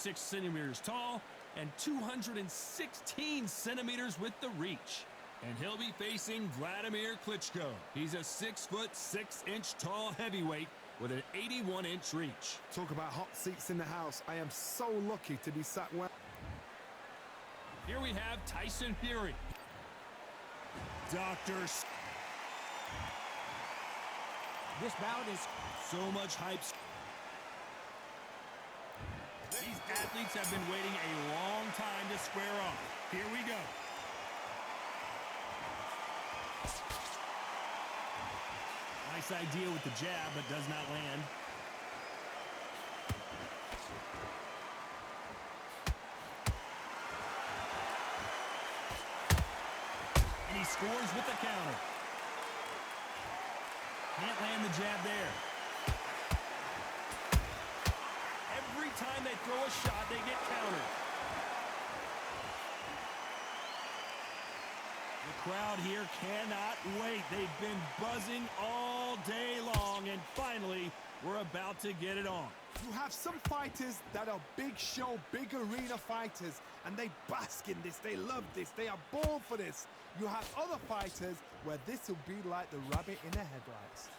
186 centimeters tall and 216 centimeters with the reach. And he'll be facing Vladimir Klitschko. He's a 6'6" tall heavyweight with an 81-inch reach. Talk about hot seats in the house. I am so lucky to be sat well. Here we have Tyson Fury. This bout is so much hype. These athletes have been waiting a long time to square off. Here we go. Nice idea with the jab, but does not land. And he scores with the counter. Can't land the jab there. Every time they throw a shot, they get countered. The crowd here cannot wait. They've been buzzing all day long, and finally, we're about to get it on. You have some fighters that are big show, big arena fighters, and they bask in this, they love this, they are born for this. You have other fighters where this will be like the rabbit in the headlights.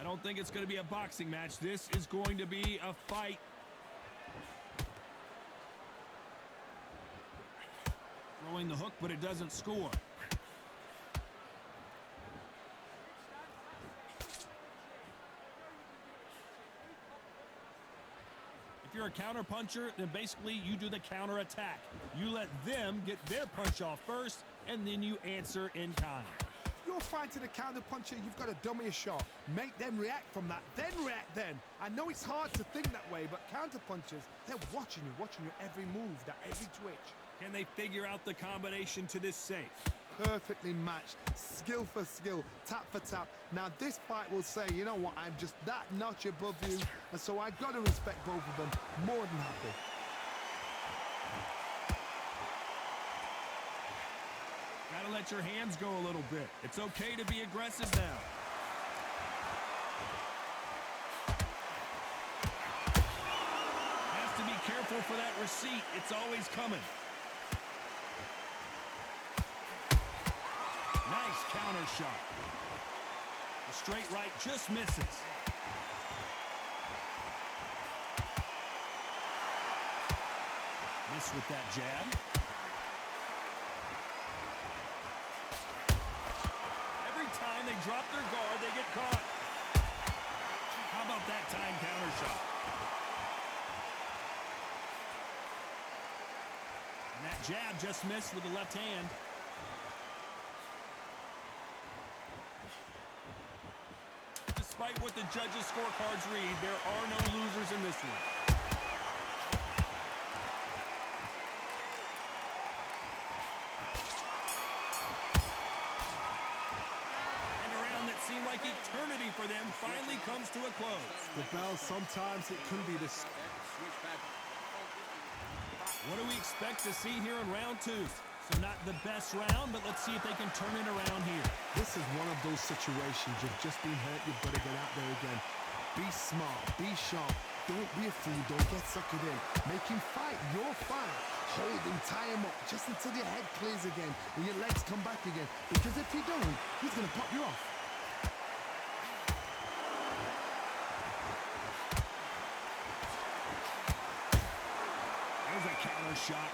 I don't think it's going to be a boxing match. This is going to be a fight. Throwing the hook, but it doesn't score. If you're a counter puncher, then basically you do the counter attack. You let them get their punch off first, and then you answer in kind. You're fighting a counter puncher, you've got to dummy a shot. Make them react from that, then react then. I know it's hard to think that way, but counter punchers, they're watching you every move, that every twitch. Can they figure out the combination to this safe? Perfectly matched, skill for skill, tap for tap. Now this fight will say, you know what, I'm just that notch above you, and so I've got to respect both of them. More than happy. Gotta let your hands go a little bit. It's okay to be aggressive now. Has to be careful for that receipt. It's always coming. Nice counter shot. The straight right just misses. Miss with that jab. Time they drop their guard, they get caught. How about that time counter shot? And that jab just missed with the left hand. Despite what the judges' scorecards read, there are no losers in this one. Seemed like eternity for them finally comes to a close. The bell, sometimes it can be this. What do we expect to see here in round two? So not the best round, but let's see if they can turn it around here. This is one of those situations you've just been hurt, you've got to get out there again. Be smart, be sharp, don't be a fool, don't get suckered in. Make him fight your fight. Hold him, tie him up, just until your head clears again and your legs come back again. Because if you don't, he's going to pop you off. There's a counter shot.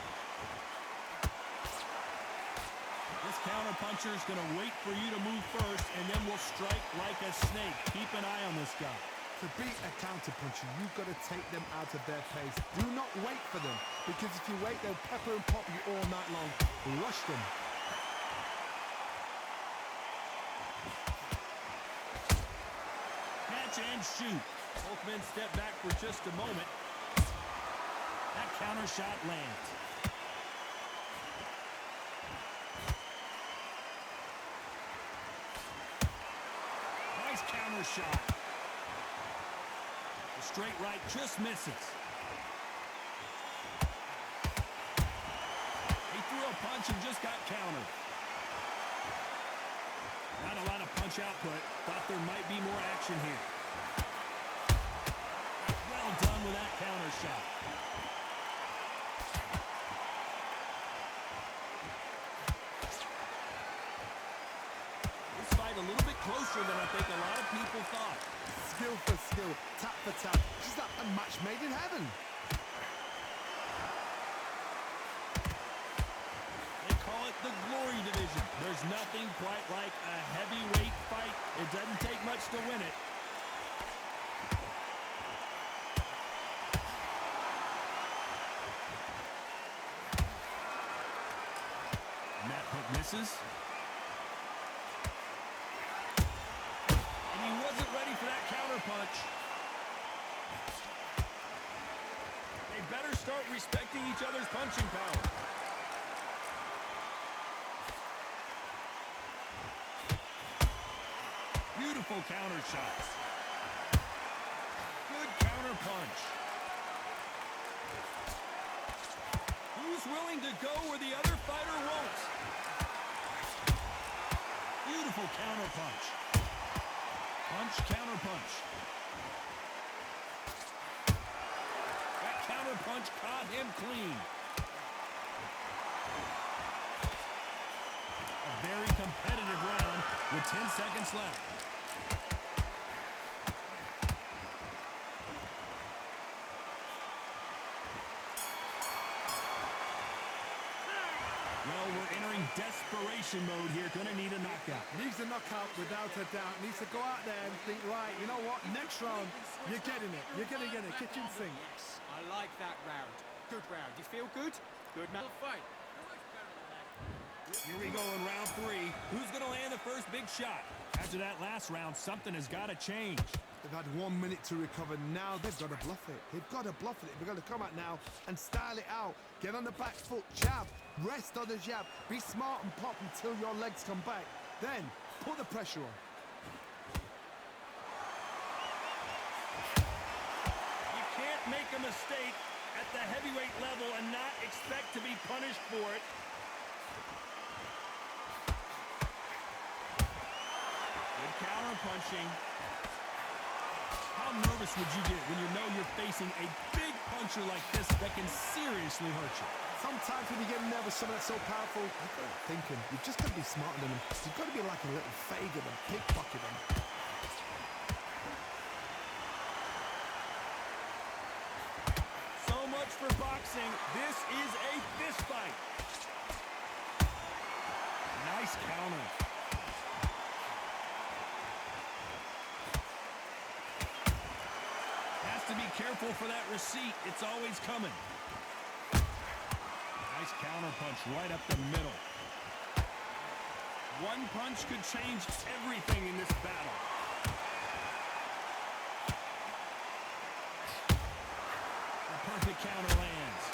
This counter puncher is going to wait for you to move first, and then will strike like a snake. Keep an eye on this guy. To beat a counter puncher, you've got to take them out of their pace. Do not wait for them, because if you wait, they'll pepper and pop you all night long. Rush them. Catch and shoot. Both men step back for just a moment. That counter shot lands. Nice counter shot. The straight right just misses. He threw a punch and just got countered. punch output. Thought there might be more action here. Well done with that counter shot. This fight a little bit closer than I think a lot of people thought. Skill for skill, tap for tap. She's like a match made in heaven. They call it the glory division. There's nothing quite like a heavyweight fight. It doesn't take much to win it. And that hook misses. And he wasn't ready for that counter punch. They better start respecting each other's punching power. Beautiful counter shots. Good counter punch. Who's willing to go where the other fighter won't? Beautiful counter punch. Punch, counter punch. That counter punch caught him clean. A very competitive round with 10 seconds left. Well, we're entering desperation mode here. Gonna need a knockout. Needs a knockout without a doubt. Needs to go out there and think, right, you know what? Next round, you're getting it. You're going to get it. Kitchen sink. I like that round. Good round. You feel good? Good man. Fight. Here we go in round 3. Who's gonna land the first big shot? After that last round, something has got to change. They've had 1 minute to recover. Now they've got to bluff it. They've got to bluff it. They've got to come out now and style it out. Get on the back foot, jab, rest on the jab. Be smart and pop until your legs come back. Then put the pressure on. You can't make a mistake at the heavyweight level and not expect to be punished for it. Good counter punching. How nervous would you get when you know you're facing a big puncher like this that can seriously hurt you? Sometimes when you get nervous, something that's so powerful, you've got to thinking. You've just got to be smarter than them. You've got to be like a little faggot and pickpocket them. So much for boxing. This is a fist fight. Nice counter. Has to be careful for that receipt. It's always coming. Nice counter punch right up the middle. One punch could change everything in this battle. A perfect counter lands.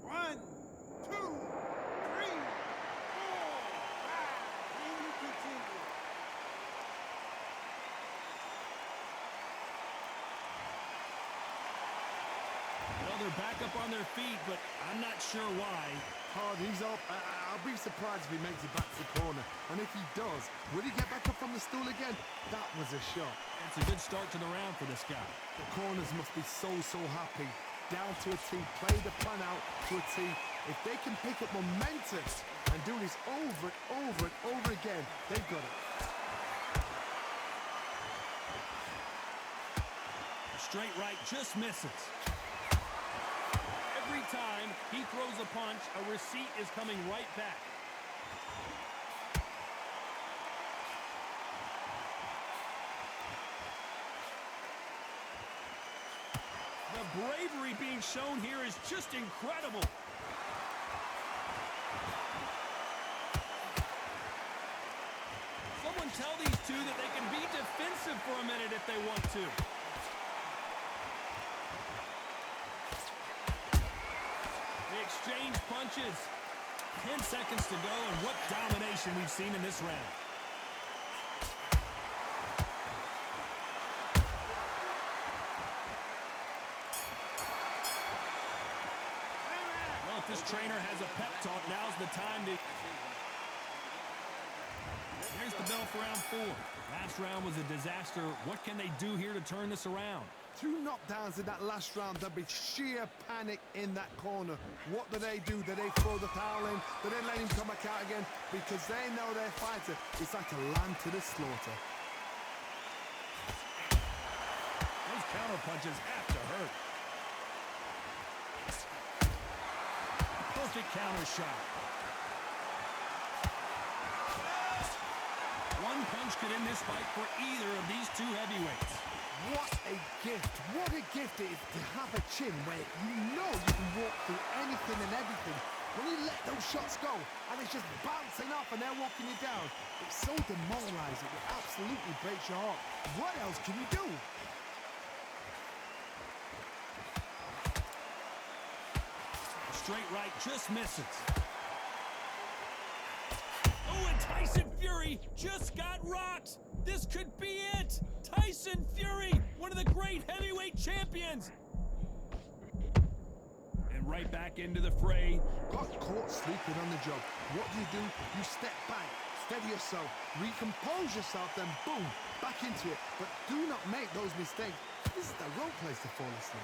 One, two, three, 4, 5. And you continue. Well, they're back up on their feet, but I'm not sure why. Hard, he's up. I'll be surprised if he makes it back to the corner. And if he does, will he get back up from the stool again? That was a shot. It's a good start to the round for this guy. The corners must be so happy. Down to a T, play the plan out to a T. If they can pick up momentum and do this over and over and over again, they've got it. A straight right just misses. Every time he throws a punch, a receipt is coming right back. The bravery being shown here is just incredible. Someone tell these two that they can be defensive for a minute if they want to. They exchange punches. 10 seconds to go, and what domination we've seen in this round. this trainer has a pep talk, now's the time to... Here's the bell for round 4. Last round was a disaster. What can they do here to turn this around? 2 knockdowns in that last round. There'll be sheer panic in that corner. What do? Do they throw the towel in? Do they let him come back out again? Because they know their fighter is like a lamb to the slaughter. Those counter punches have to hurt. Perfect counter shot. One punch could end this fight for either of these 2 heavyweights. What a gift. What a gift it is to have a chin where you know you can walk through anything and everything. When you let those shots go and it's just bouncing off and they're walking you down, it's so demoralizing. It absolutely breaks your heart. What else can you do? Straight right just misses. Oh, and Tyson Fury just got rocked. This could be it. Tyson Fury, one of the great heavyweight champions. And right back into the fray. Got caught sleeping on the job. What do? You step back, steady yourself, recompose yourself, then boom, back into it. But do not make those mistakes. This is the wrong place to fall asleep.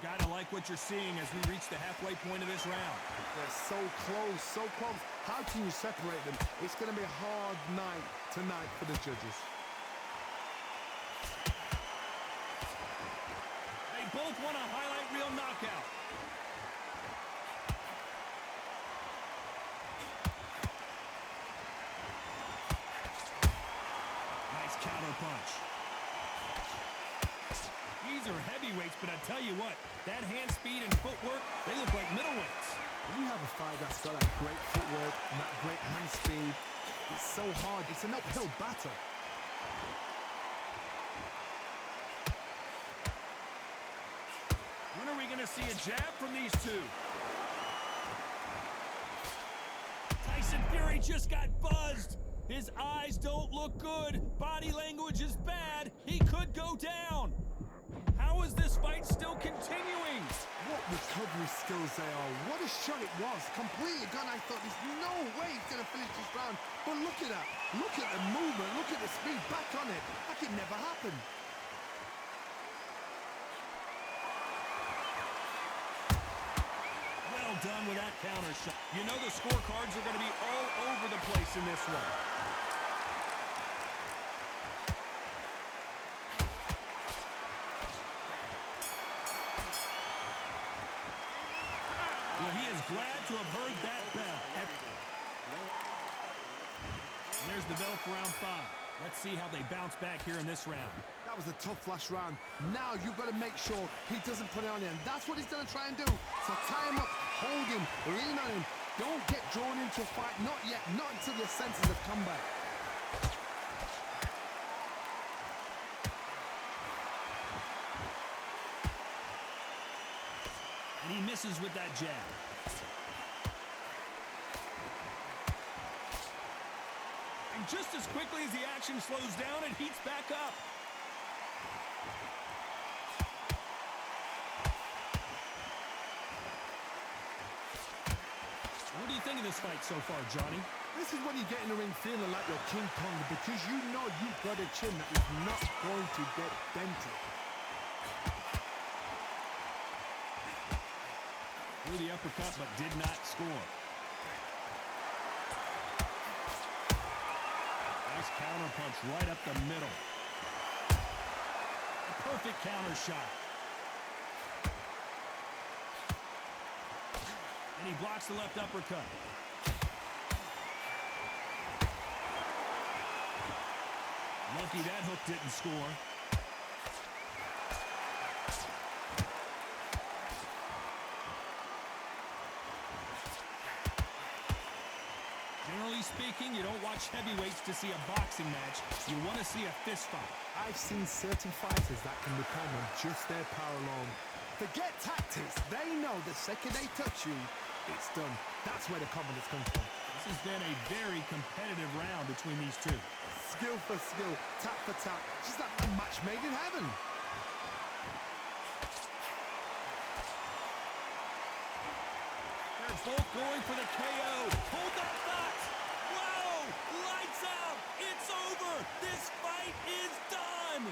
Gotta like what you're seeing as we reach the halfway point of this round. They're so close, so close. How can you separate them? It's going to be a hard night tonight for the judges. They both want a highlight reel knockout. Nice counter punch. These are heavyweights, but I tell you what, that hand speed and footwork, they look like middleweights. When you have a fight that's got that great footwork and that great hand speed, it's so hard. It's an uphill battle. When are we going to see a jab from these 2? Tyson Fury just got buzzed. His eyes don't look good. Body language is bad. He could go down. How is this fight still continuing? What recovery skills they are. What a shot it was. Completely gone. I thought there's no way he's going to finish this round. But look at that. Look at the movement. Look at the speed. Back on it. Like it never happened. Well done with that counter shot. You know the scorecards are going to be all over the place in this one. Well, he is glad to have heard that bell. And there's the bell for round 5. Let's see how they bounce back here in this round. That was a tough last round. Now you've got to make sure he doesn't put it on him. That's what he's going to try and do. So tie him up, hold him, lean on him. Don't get drawn into a fight. Not yet. Not until your senses have come back. And he misses with that jab. And just as quickly as the action slows down, it heats back up. What do you think of this fight so far, Johnny? This is when you get in the ring feeling like you're King Kong because you know you've got a chin that is not going to get dented. Threw the uppercut but did not score. Nice counter punch right up the middle. A perfect counter shot. And he blocks the left uppercut. Lucky that hook didn't score. Generally speaking, you don't watch heavyweights to see a boxing match. You want to see a fist fight. I've seen certain fighters that can depend on just their power alone. Forget tactics. They know the second they touch you, it's done. That's where the confidence comes from. This has been a very competitive round between these two. Skill for skill, tap for tap, just like a match made in heaven. They're both going for the KO. Hold that thought. Whoa! Lights out. It's over. This fight is done.